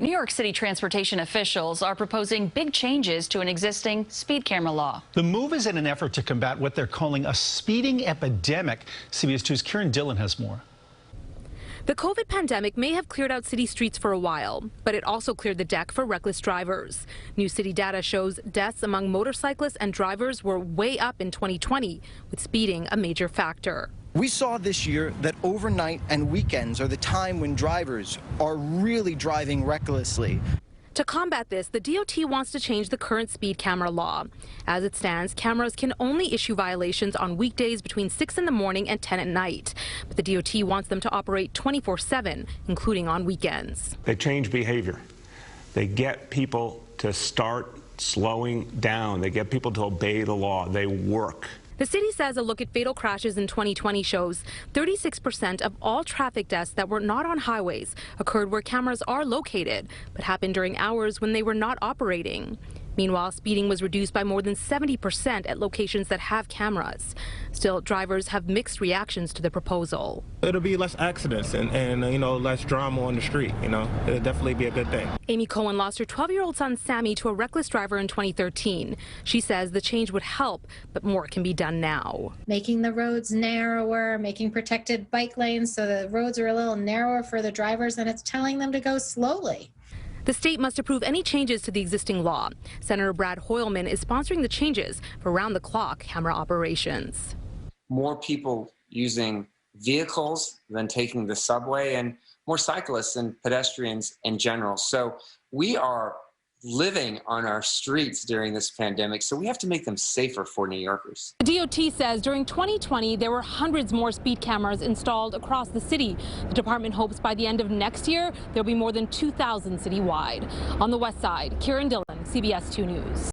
New York City transportation officials are proposing big changes to an existing speed camera law. The move is in an effort to combat what they're calling a speeding epidemic. CBS 2's Kiran Dhillon has more. The COVID pandemic may have cleared out city streets for a while, but it also cleared the deck for reckless drivers. New city data shows deaths among motorcyclists and drivers were way up in 2020, with speeding a major factor. We saw this year that overnight and weekends are the time when drivers are really driving recklessly. To combat this, the DOT wants to change the current speed camera law. As it stands, cameras can only issue violations on weekdays between 6 in the morning and 10 at night. But the DOT wants them to operate 24/7, including on weekends. They change behavior. They get people to start slowing down. They get people to obey the law. They work. The city says a look at fatal crashes in 2020 shows 36% of all traffic deaths that were not on highways occurred where cameras are located, but happened during hours when they were not operating. Meanwhile, speeding was reduced by more than 70% at locations that have cameras. Still, drivers have mixed reactions to the proposal. It'll be less accidents and less drama on the street. It'll definitely be a good thing. Amy Cohen lost her 12-year-old son Sammy to a reckless driver in 2013. She says the change would help, but more can be done now. Making the roads narrower, making protected bike lanes so the roads are a little narrower for the drivers, and it's telling them to go slowly. The state must approve any changes to the existing law. Senator Brad Hoylman is sponsoring the changes for round-the-clock camera operations. More people using vehicles than taking the subway, and more cyclists and pedestrians in general. So we are living on our streets during this pandemic, so we have to make them safer for New Yorkers. The DOT says during 2020 there were hundreds more speed cameras installed across the city. The department hopes by the end of next year there'll be more than 2,000 citywide. On the west side, Kiran Dhillon, CBS 2 News.